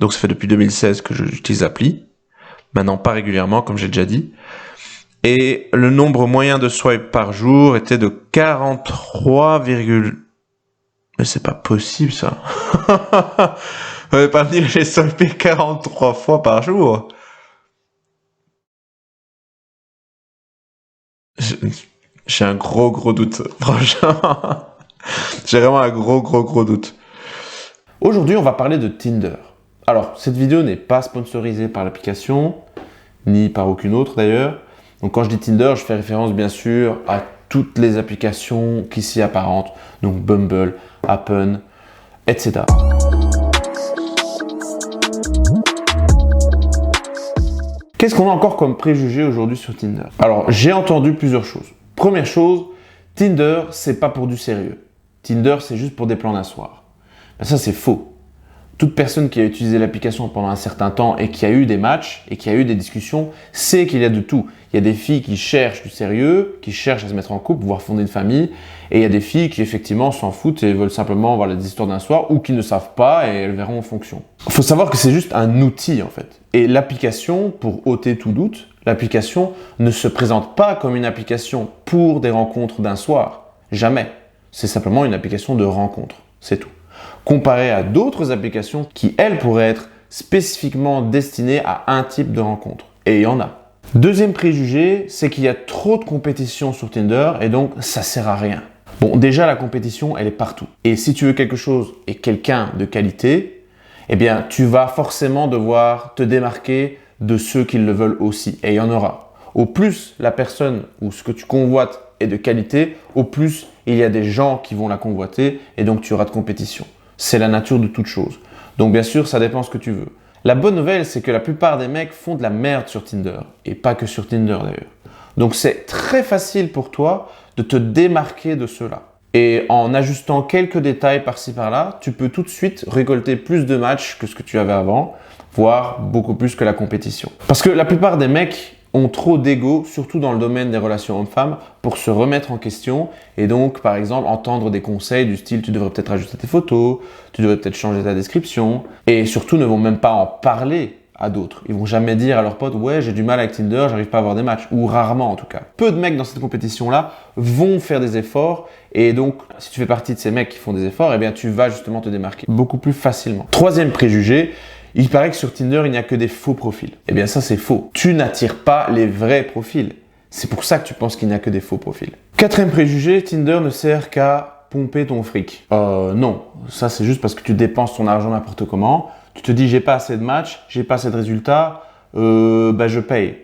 Donc ça fait depuis 2016 que j'utilise l'appli. Maintenant, pas régulièrement, comme j'ai déjà dit. Et le nombre moyen de swipes par jour était de 43, mais c'est pas possible, ça. Vous m'avez pas dit que j'ai swipé 43 fois par jour. J'ai un gros doute, franchement. J'ai vraiment un gros doute. Aujourd'hui, on va parler de Tinder. Alors, cette vidéo n'est pas sponsorisée par l'application, ni par aucune autre d'ailleurs. Donc quand je dis Tinder, je fais référence bien sûr à toutes les applications qui s'y apparentent, donc Bumble, Happen, etc. Qu'est-ce qu'on a encore comme préjugé aujourd'hui sur Tinder? Alors, j'ai entendu plusieurs choses. Première chose, Tinder, c'est pas pour du sérieux. Tinder, c'est juste pour des plans d'un soir. Ben ça, c'est faux. Toute personne qui a utilisé l'application pendant un certain temps et qui a eu des matchs et qui a eu des discussions sait qu'il y a de tout. Il y a des filles qui cherchent du sérieux, qui cherchent à se mettre en couple, voire fonder une famille. Et il y a des filles qui effectivement s'en foutent et veulent simplement voir les histoires d'un soir ou qui ne savent pas et elles verront en fonction. Il faut savoir que c'est juste un outil en fait. Et l'application, pour ôter tout doute, l'application ne se présente pas comme une application pour des rencontres d'un soir. Jamais. C'est simplement une application de rencontre. C'est tout. Comparé à d'autres applications qui, elles, pourraient être spécifiquement destinées à un type de rencontre. Et il y en a. Deuxième préjugé, c'est qu'il y a trop de compétition sur Tinder et donc ça sert à rien. Bon, déjà la compétition, elle est partout. Et si tu veux quelque chose et quelqu'un de qualité, eh bien, tu vas forcément devoir te démarquer de ceux qui le veulent aussi. Et il y en aura. Au plus la personne ou ce que tu convoites est de qualité, au plus il y a des gens qui vont la convoiter et donc tu auras de compétition. C'est la nature de toute chose. Donc bien sûr, ça dépend ce que tu veux. La bonne nouvelle, c'est que la plupart des mecs font de la merde sur Tinder. Et pas que sur Tinder d'ailleurs. Donc c'est très facile pour toi de te démarquer de ceux-là. Et en ajustant quelques détails par-ci par-là, tu peux tout de suite récolter plus de matchs que ce que tu avais avant, voire beaucoup plus que la compétition. Parce que la plupart des mecs ont trop d'ego, surtout dans le domaine des relations hommes-femmes, pour se remettre en question et donc, par exemple, entendre des conseils du style « tu devrais peut-être ajuster tes photos, tu devrais peut-être changer ta description » et surtout ne vont même pas en parler à d'autres. Ils vont jamais dire à leurs potes « ouais, j'ai du mal avec Tinder, j'arrive pas à avoir des matchs » ou rarement en tout cas. Peu de mecs dans cette compétition-là vont faire des efforts et donc, si tu fais partie de ces mecs qui font des efforts, eh bien, tu vas justement te démarquer beaucoup plus facilement. Troisième préjugé, il paraît que sur Tinder, il n'y a que des faux profils. Eh bien ça, c'est faux. Tu n'attires pas les vrais profils. C'est pour ça que tu penses qu'il n'y a que des faux profils. Quatrième préjugé, Tinder ne sert qu'à pomper ton fric. Non, ça c'est juste parce que tu dépenses ton argent n'importe comment. Tu te dis, j'ai pas assez de matchs, j'ai pas assez de résultats, je paye.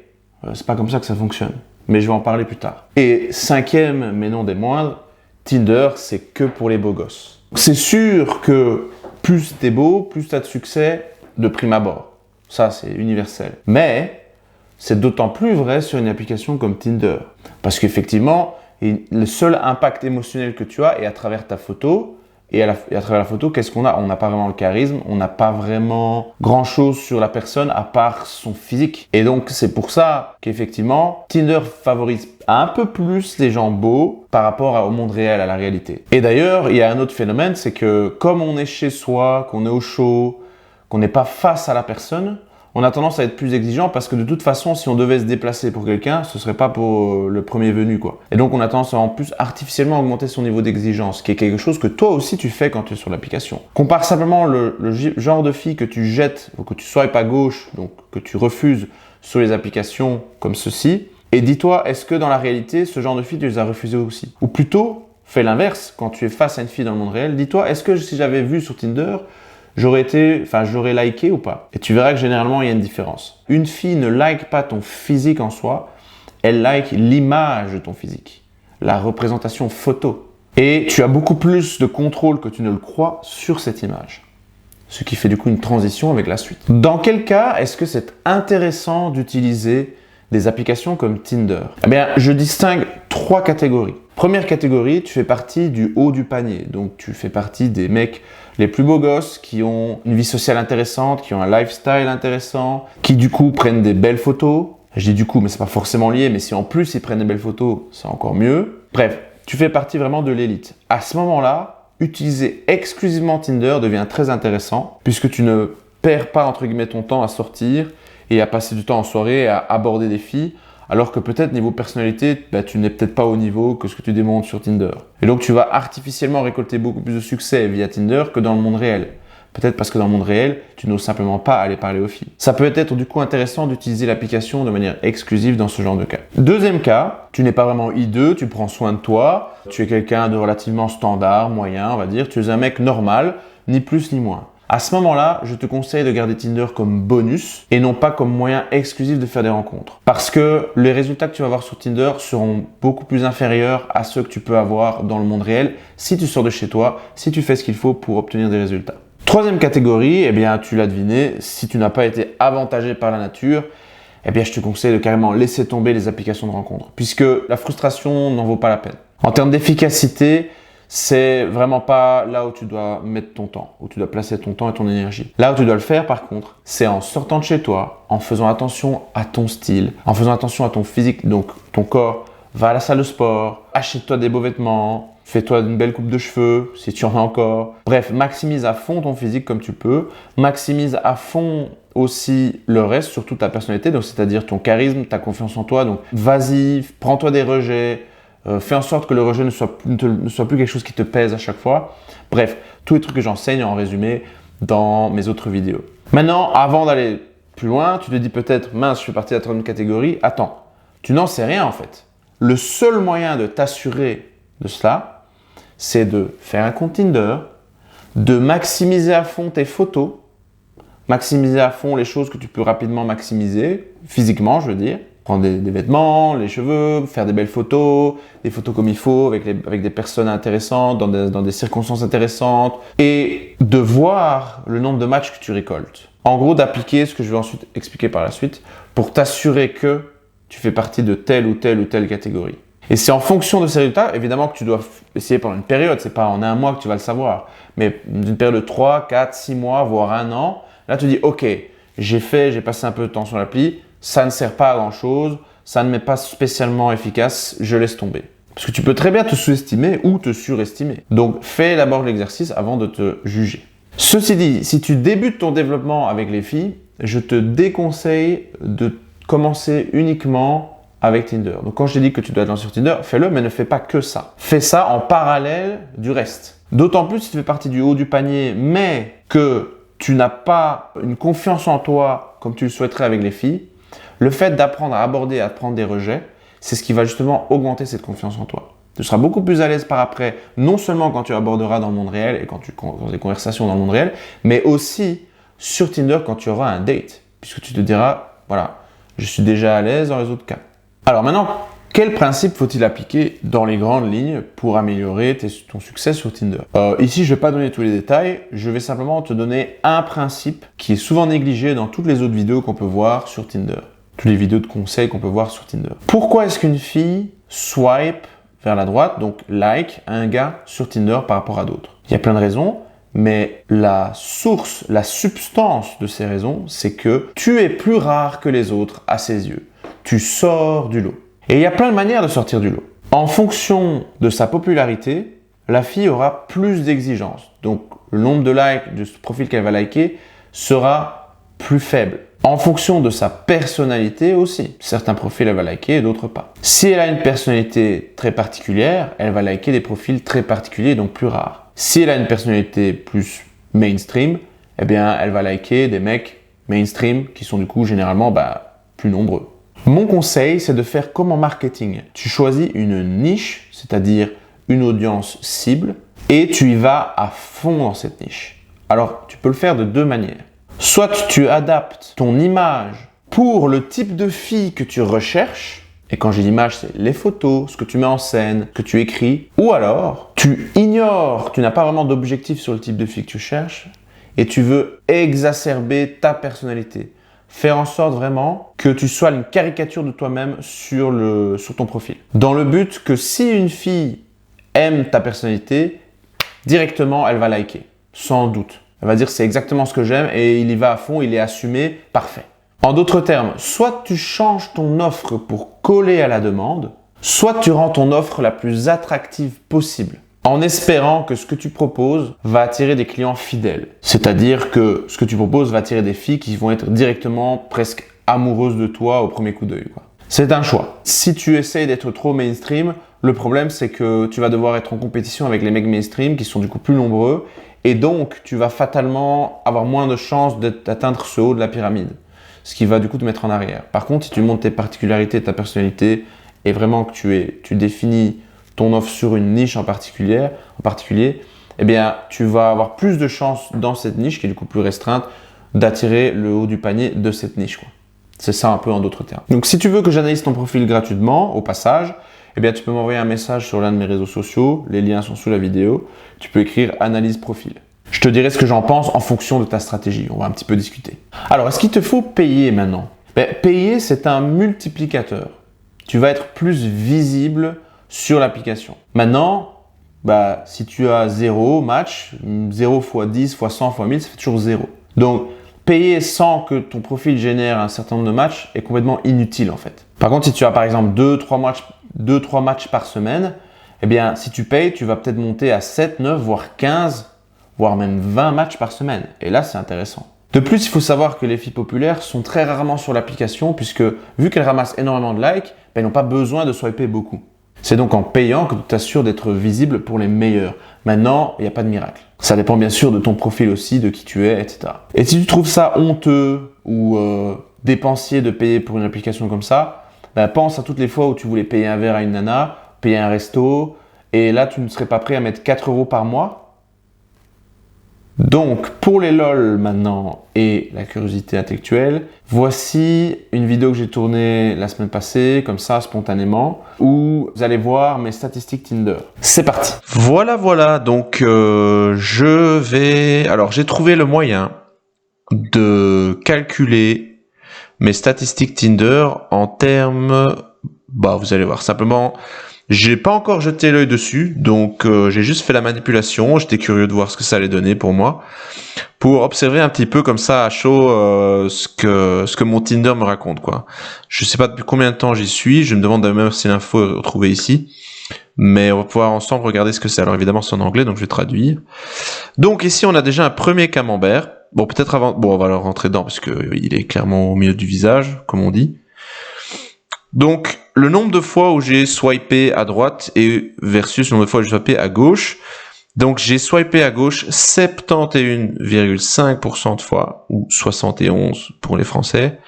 C'est pas comme ça que ça fonctionne. Mais je vais en parler plus tard. Et cinquième, mais non des moindres, Tinder, c'est que pour les beaux gosses. C'est sûr que plus t'es beau, plus t'as de succès, de prime abord. Ça, c'est universel. Mais c'est d'autant plus vrai sur une application comme Tinder. Parce qu'effectivement, le seul impact émotionnel que tu as est à travers ta photo. Et à travers la photo, qu'est-ce qu'on a? On n'a pas vraiment le charisme, on n'a pas vraiment grand-chose sur la personne à part son physique. Et donc, c'est pour ça qu'effectivement, Tinder favorise un peu plus les gens beaux par rapport au monde réel, à la réalité. Et d'ailleurs, il y a un autre phénomène, c'est que comme on est chez soi, qu'on est au chaud, qu'on n'est pas face à la personne, on a tendance à être plus exigeant parce que de toute façon, si on devait se déplacer pour quelqu'un, ce serait pas pour le premier venu, quoi. Et donc, on a tendance à en plus artificiellement augmenter son niveau d'exigence, qui est quelque chose que toi aussi tu fais quand tu es sur l'application. Compare simplement le genre de fille que tu jettes, ou que tu swipes à gauche, donc que tu refuses sur les applications comme ceci, et dis-toi, est-ce que dans la réalité, ce genre de fille, tu les as refusées aussi? Ou plutôt, fais l'inverse, quand tu es face à une fille dans le monde réel, dis-toi, est-ce que si j'avais vu sur Tinder, j'aurais liké ou pas? Et tu verras que généralement, il y a une différence. Une fille ne like pas ton physique en soi, elle like l'image de ton physique, la représentation photo. Et tu as beaucoup plus de contrôle que tu ne le crois sur cette image. Ce qui fait du coup une transition avec la suite. Dans quel cas est-ce que c'est intéressant d'utiliser des applications comme Tinder? Eh bien, je distingue trois catégories. Première catégorie, tu fais partie du haut du panier. Donc, tu fais partie des mecs les plus beaux gosses qui ont une vie sociale intéressante, qui ont un lifestyle intéressant, qui du coup prennent des belles photos. Je dis du coup, mais c'est pas forcément lié, mais si en plus ils prennent des belles photos, c'est encore mieux. Bref, tu fais partie vraiment de l'élite. À ce moment-là, utiliser exclusivement Tinder devient très intéressant puisque tu ne perds pas entre guillemets ton temps à sortir et à passer du temps en soirée et à aborder des filles, alors que peut-être niveau personnalité, tu n'es peut-être pas au niveau que ce que tu démontres sur Tinder. Et donc tu vas artificiellement récolter beaucoup plus de succès via Tinder que dans le monde réel. Peut-être parce que dans le monde réel, tu n'oses simplement pas aller parler aux filles. Ça peut être du coup intéressant d'utiliser l'application de manière exclusive dans ce genre de cas. Deuxième cas, tu n'es pas vraiment hideux, tu prends soin de toi, tu es quelqu'un de relativement standard, moyen, on va dire, tu es un mec normal, ni plus ni moins. À ce moment-là, je te conseille de garder Tinder comme bonus et non pas comme moyen exclusif de faire des rencontres. Parce que les résultats que tu vas avoir sur Tinder seront beaucoup plus inférieurs à ceux que tu peux avoir dans le monde réel si tu sors de chez toi, si tu fais ce qu'il faut pour obtenir des résultats. Troisième catégorie, tu l'as deviné, si tu n'as pas été avantagé par la nature, je te conseille de carrément laisser tomber les applications de rencontres, puisque la frustration n'en vaut pas la peine. En termes d'efficacité, c'est vraiment pas là où tu dois mettre ton temps, où tu dois placer ton temps et ton énergie. Là où tu dois le faire, par contre, c'est en sortant de chez toi, en faisant attention à ton style, en faisant attention à ton physique, donc ton corps. Va à la salle de sport, achète-toi des beaux vêtements, fais-toi une belle coupe de cheveux si tu en as encore. Bref, maximise à fond ton physique comme tu peux. Maximise à fond aussi le reste, surtout ta personnalité, donc c'est-à-dire ton charisme, ta confiance en toi. Donc vas-y, prends-toi des rejets, fais en sorte que le rejet ne soit plus quelque chose qui te pèse à chaque fois. Bref, tous les trucs que j'enseigne en résumé dans mes autres vidéos. Maintenant, avant d'aller plus loin, tu te dis peut-être, mince, je fais partie de la troisième catégorie. Attends, tu n'en sais rien en fait. Le seul moyen de t'assurer de cela, c'est de faire un compte Tinder, de maximiser à fond tes photos, maximiser à fond les choses que tu peux rapidement maximiser, physiquement je veux dire. Prendre des vêtements, les cheveux, faire des belles photos, des photos comme il faut, avec des personnes intéressantes, dans des circonstances intéressantes, et de voir le nombre de matchs que tu récoltes. En gros, d'appliquer ce que je vais ensuite expliquer par la suite pour t'assurer que tu fais partie de telle ou telle ou telle catégorie. Et c'est en fonction de ces résultats, évidemment, que tu dois essayer pendant une période. C'est pas en un mois que tu vas le savoir. Mais d'une période de 3, 4, 6 mois, voire un an, là, tu dis, OK, j'ai passé un peu de temps sur l'appli, ça ne sert pas à grand chose, ça ne m'est pas spécialement efficace, je laisse tomber. Parce que tu peux très bien te sous-estimer ou te surestimer. Donc, fais d'abord l'exercice avant de te juger. Ceci dit, si tu débutes ton développement avec les filles, je te déconseille de commencer uniquement avec Tinder. Donc quand je t'ai dit que tu dois te lancer sur Tinder, fais-le, mais ne fais pas que ça. Fais ça en parallèle du reste. D'autant plus si tu fais partie du haut du panier, mais que tu n'as pas une confiance en toi comme tu le souhaiterais avec les filles, le fait d'apprendre à aborder et à prendre des rejets, c'est ce qui va justement augmenter cette confiance en toi. Tu seras beaucoup plus à l'aise par après, non seulement quand tu aborderas dans le monde réel et quand tu auras des conversations dans le monde réel, mais aussi sur Tinder quand tu auras un date, puisque tu te diras, voilà, je suis déjà à l'aise dans les autres cas. Alors maintenant, quel principe faut-il appliquer dans les grandes lignes pour améliorer ton succès sur Tinder? Ici, je ne vais pas donner tous les détails, je vais simplement te donner un principe qui est souvent négligé dans toutes les autres vidéos qu'on peut voir sur Tinder. Toutes les vidéos de conseils qu'on peut voir sur Tinder. Pourquoi est-ce qu'une fille swipe vers la droite, donc like un gars sur Tinder par rapport à d'autres? Il y a plein de raisons. Mais la source, la substance de ces raisons, c'est que tu es plus rare que les autres à ses yeux. Tu sors du lot. Et il y a plein de manières de sortir du lot. En fonction de sa popularité, la fille aura plus d'exigences. Donc, le nombre de likes de ce profil qu'elle va liker sera plus faible. En fonction de sa personnalité aussi. Certains profils, elle va liker et d'autres pas. Si elle a une personnalité très particulière, elle va liker des profils très particuliers, donc plus rares. Si elle a une personnalité plus mainstream, elle va liker des mecs mainstream qui sont du coup généralement plus nombreux. Mon conseil, c'est de faire comme en marketing. Tu choisis une niche, c'est-à-dire une audience cible, et tu y vas à fond dans cette niche. Alors, tu peux le faire de deux manières. Soit tu adaptes ton image pour le type de fille que tu recherches, et quand j'ai l'image, c'est les photos, ce que tu mets en scène, que tu écris, ou alors tu ignores, tu n'as pas vraiment d'objectif sur le type de fille que tu cherches, et tu veux exacerber ta personnalité. Faire en sorte vraiment que tu sois une caricature de toi-même sur ton profil. Dans le but que si une fille aime ta personnalité, directement elle va liker, sans doute. Elle va dire c'est exactement ce que j'aime et il y va à fond, il est assumé, parfait. En d'autres termes, soit tu changes ton offre pour coller à la demande, soit tu rends ton offre la plus attractive possible. en espérant que ce que tu proposes va attirer des clients fidèles. C'est-à-dire que ce que tu proposes va attirer des filles qui vont être directement presque amoureuses de toi au premier coup d'œil, quoi. C'est un choix. Si tu essayes d'être trop mainstream, le problème c'est que tu vas devoir être en compétition avec les mecs mainstream qui sont du coup plus nombreux et donc tu vas fatalement avoir moins de chances d'atteindre ce haut de la pyramide. Ce qui va du coup te mettre en arrière. Par contre, si tu montes tes particularités, ta personnalité et vraiment que tu définis ton offre sur une niche en particulier, eh bien, tu vas avoir plus de chances dans cette niche qui est du coup plus restreinte d'attirer le haut du panier de cette niche, quoi. C'est ça un peu en d'autres termes. Donc, si tu veux que j'analyse ton profil gratuitement, au passage, eh bien, tu peux m'envoyer un message sur l'un de mes réseaux sociaux. Les liens sont sous la vidéo. Tu peux écrire analyse profil. Je te dirai ce que j'en pense en fonction de ta stratégie. On va un petit peu discuter. Alors, est-ce qu'il te faut payer maintenant? Payer, c'est un multiplicateur. Tu vas être plus visible sur l'application. Maintenant, si tu as 0 match, 0 x 10 x 100 x 1000, ça fait toujours 0. Donc, payer sans que ton profil génère un certain nombre de matchs est complètement inutile en fait. Par contre, si tu as par exemple 2-3 matchs par semaine, eh bien, si tu payes, tu vas peut-être monter à 7, 9, voire 15, voire même 20 matchs par semaine. Et là, c'est intéressant. De plus, il faut savoir que les filles populaires sont très rarement sur l'application puisque vu qu'elles ramassent énormément de likes, elles n'ont pas besoin de swiper beaucoup. C'est donc en payant que tu t'assures d'être visible pour les meilleurs. Maintenant, il n'y a pas de miracle. Ça dépend bien sûr de ton profil aussi, de qui tu es, etc. Et si tu trouves ça honteux ou dépensier de payer pour une application comme ça, pense à toutes les fois où tu voulais payer un verre à une nana, payer un resto, et là tu ne serais pas prêt à mettre 4 € par mois. Donc, pour les LOL maintenant et la curiosité intellectuelle, voici une vidéo que j'ai tournée la semaine passée, comme ça, spontanément, où vous allez voir mes statistiques Tinder. C'est parti. Voilà. Donc, Alors, j'ai trouvé le moyen de calculer mes statistiques Tinder en termes... vous allez voir, simplement... J'ai pas encore jeté l'œil dessus, donc j'ai juste fait la manipulation. J'étais curieux de voir ce que ça allait donner pour moi, pour observer un petit peu comme ça à chaud ce que mon Tinder me raconte, quoi. Je sais pas depuis combien de temps j'y suis. Je me demande même si l'info est retrouvée ici, mais on va pouvoir ensemble regarder ce que c'est. Alors évidemment c'est en anglais, donc je vais traduire. Donc ici on a déjà un premier camembert. Bon, peut-être avant. Bon, on va le rentrer dedans parce que il est clairement au milieu du visage, comme on dit. Donc, le nombre de fois où j'ai swipé à droite et versus le nombre de fois où j'ai swipé à gauche. Donc, j'ai swipé à gauche 71,5% de fois, ou 71 pour les Français,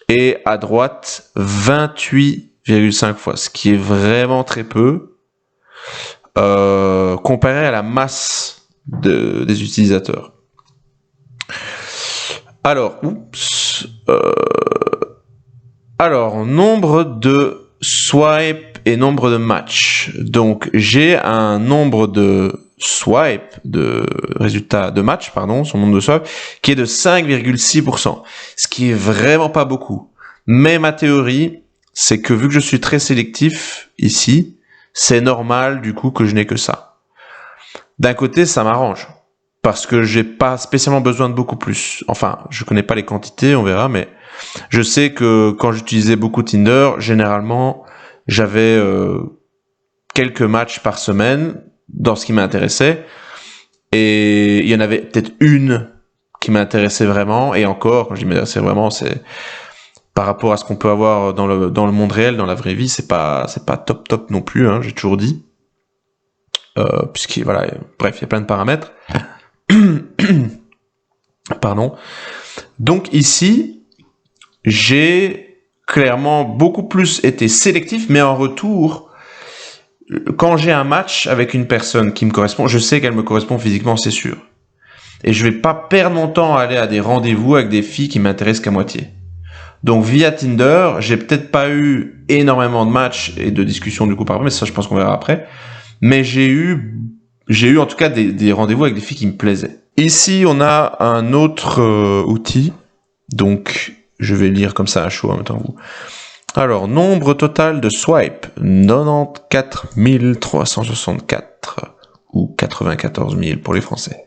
et à droite 28,5 fois, ce qui est vraiment très peu, comparé à la masse des utilisateurs. Alors, nombre de swipes et nombre de matchs. Donc, j'ai un nombre de swipes, de résultats de matchs, son nombre de swipes, qui est de 5,6%. Ce qui est vraiment pas beaucoup. Mais ma théorie, c'est que vu que je suis très sélectif ici, c'est normal du coup que je n'ai que ça. D'un côté, ça m'arrange. Parce que j'ai pas spécialement besoin de beaucoup plus. Enfin, je connais pas les quantités, on verra, mais je sais que quand j'utilisais beaucoup Tinder, généralement, j'avais quelques matchs par semaine dans ce qui m'intéressait. Et il y en avait peut-être une qui m'intéressait vraiment. Et encore, quand je dis m'intéressait vraiment, c'est par rapport à ce qu'on peut avoir dans le monde réel, dans la vraie vie, c'est pas top non plus, hein, j'ai toujours dit. Bref, il y a plein de paramètres. Pardon. Donc ici, j'ai clairement beaucoup plus été sélectif, mais en retour, quand j'ai un match avec une personne qui me correspond, je sais qu'elle me correspond physiquement, c'est sûr. Et je vais pas perdre mon temps à aller à des rendez-vous avec des filles qui m'intéressent qu'à moitié. Donc via Tinder, j'ai peut-être pas eu énormément de matchs et de discussions du coup par rapport, mais ça je pense qu'on verra après. Mais j'ai eu en tout cas des rendez-vous avec des filles qui me plaisaient. Ici, on a un autre outil. Donc, je vais lire comme ça à chaud en même temps que vous. Alors, nombre total de swipes, 94 364 ou 94 000 pour les Français.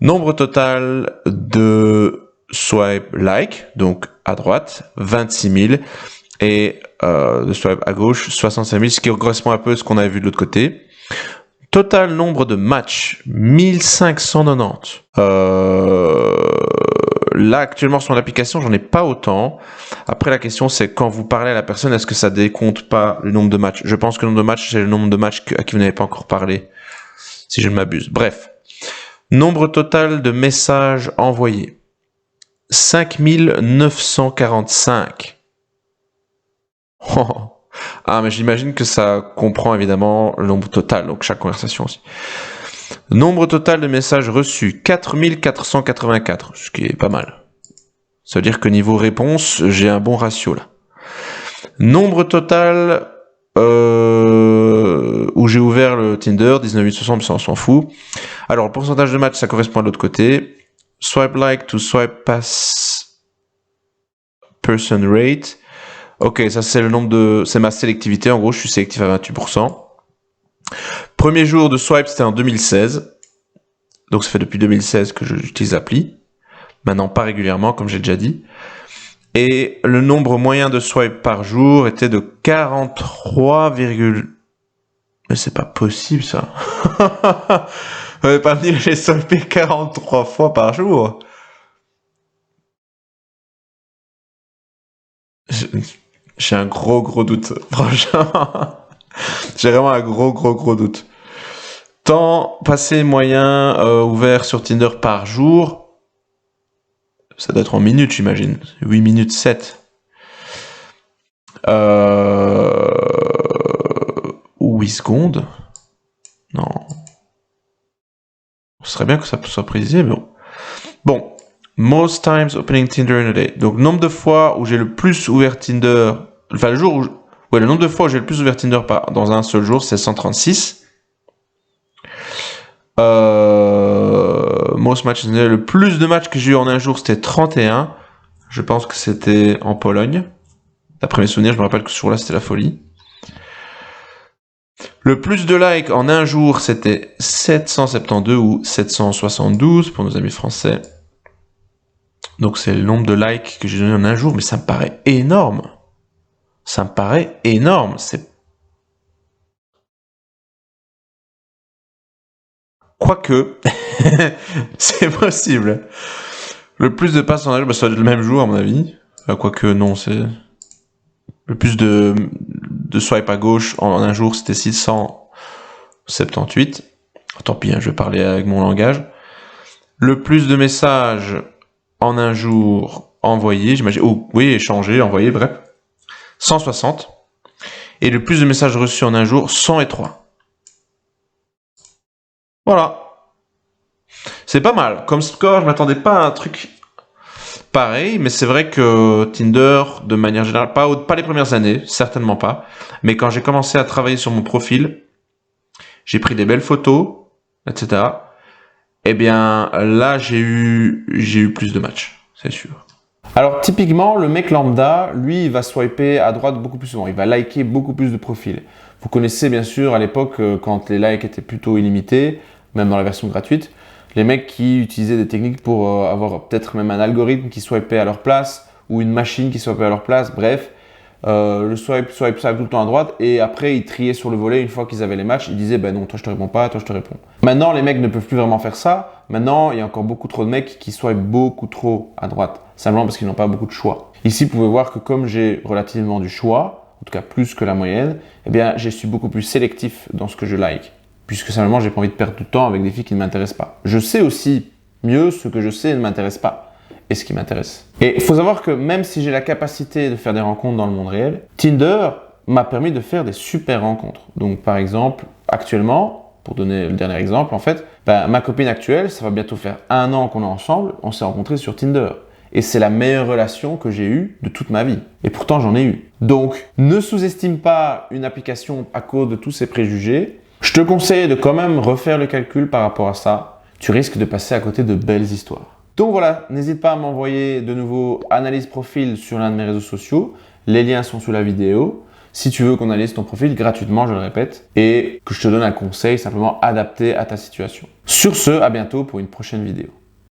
Nombre total de swipe like, donc à droite, 26 000 et de swipe à gauche, 65 000, ce qui correspond un peu à ce qu'on avait vu de l'autre côté. Total nombre de matchs, 1590. Là, actuellement, sur l'application, j'en ai pas autant. Après, la question, c'est quand vous parlez à la personne, est-ce que ça décompte pas le nombre de matchs? Je pense que le nombre de matchs, c'est le nombre de matchs à qui vous n'avez pas encore parlé, si je ne m'abuse. Bref. Nombre total de messages envoyés. 5945. Oh. Ah, mais j'imagine que ça comprend évidemment le nombre total, donc chaque conversation aussi. Nombre total de messages reçus, 4484, ce qui est pas mal. Ça veut dire que niveau réponse, j'ai un bon ratio là. Nombre total où j'ai ouvert le Tinder, 19,860, ça on s'en fout. Alors, le pourcentage de match, ça correspond à l'autre côté. Swipe like to swipe pass person rate. Ok, ça c'est le nombre de... C'est ma sélectivité, en gros, je suis sélectif à 28%. Premier jour de swipe, c'était en 2016. Donc ça fait depuis 2016 que j'utilise l'appli. Maintenant, pas régulièrement, comme j'ai déjà dit. Et le nombre moyen de swipe par jour était de 43, mais c'est pas possible ça. Vous m'avez pas dit que j'ai swipé 43 fois par jour. J'ai un gros doute, franchement. J'ai vraiment un gros doute. Temps passé moyen ouvert sur Tinder par jour. Ça doit être en minutes, j'imagine. 8 minutes 7. Ou 8 secondes. Non. Ce serait bien que ça soit précisé, mais bon. Bon. Most times opening Tinder in a day. Donc, nombre de fois où j'ai le plus ouvert Tinder... Enfin, le jour où... Ouais, le nombre de fois où j'ai le plus ouvert Tinder dans un seul jour, c'est 136. Most matches in a day. Le plus de matchs que j'ai eu en un jour, c'était 31. Je pense que c'était en Pologne. D'après mes souvenirs, je me rappelle que ce jour-là, c'était la folie. Le plus de likes en un jour, c'était 772 ou 772 pour nos amis français. Donc c'est le nombre de likes que j'ai donné en un jour, mais ça me paraît énorme. Ça me paraît énorme. Quoique, c'est possible. Le plus de passes en un jour, ça doit être le même jour à mon avis. Quoique non, c'est... Le plus de swipe à gauche en un jour, c'était 678. Tant pis, hein, je vais parler avec mon langage. Le plus de messages en un jour envoyés, j'imagine, échangés, envoyés, bref, 160. Et le plus de messages reçus en un jour, 103. Voilà. C'est pas mal. Comme score, je m'attendais pas à un truc pareil, mais c'est vrai que Tinder, de manière générale, pas les premières années, certainement pas, mais quand j'ai commencé à travailler sur mon profil, j'ai pris des belles photos, etc. Eh bien, là, j'ai eu plus de matchs, c'est sûr. Alors, typiquement, le mec lambda, lui, il va swiper à droite beaucoup plus souvent. Il va liker beaucoup plus de profils. Vous connaissez, bien sûr, à l'époque, quand les likes étaient plutôt illimités, même dans la version gratuite, les mecs qui utilisaient des techniques pour avoir peut-être même un algorithme qui swipait à leur place ou une machine qui swipait à leur place. Bref, le swipe tout le temps à droite et après ils triaient sur le volet une fois qu'ils avaient les matchs. Ils disaient non, toi je te réponds pas, toi je te réponds. Maintenant, les mecs ne peuvent plus vraiment faire ça. Maintenant, il y a encore beaucoup trop de mecs qui swipent beaucoup trop à droite, simplement parce qu'ils n'ont pas beaucoup de choix. Ici, vous pouvez voir que comme j'ai relativement du choix, en tout cas plus que la moyenne, eh bien, je suis beaucoup plus sélectif dans ce que je like. Puisque simplement, j'ai pas envie de perdre du temps avec des filles qui ne m'intéressent pas. Je sais aussi mieux ce que je sais ne m'intéresse pas et ce qui m'intéresse. Et il faut savoir que même si j'ai la capacité de faire des rencontres dans le monde réel, Tinder m'a permis de faire des super rencontres. Donc par exemple, actuellement, pour donner le dernier exemple, en fait, ma copine actuelle, ça va bientôt faire 1 an qu'on est ensemble, on s'est rencontrés sur Tinder. Et c'est la meilleure relation que j'ai eue de toute ma vie. Et pourtant, j'en ai eu. Donc, ne sous-estime pas une application à cause de tous ces préjugés. Je te conseille de quand même refaire le calcul par rapport à ça. Tu risques de passer à côté de belles histoires. Donc voilà, n'hésite pas à m'envoyer de nouveau analyse profil sur l'un de mes réseaux sociaux. Les liens sont sous la vidéo. Si tu veux qu'on analyse ton profil gratuitement, je le répète, et que je te donne un conseil simplement adapté à ta situation. Sur ce, à bientôt pour une prochaine vidéo.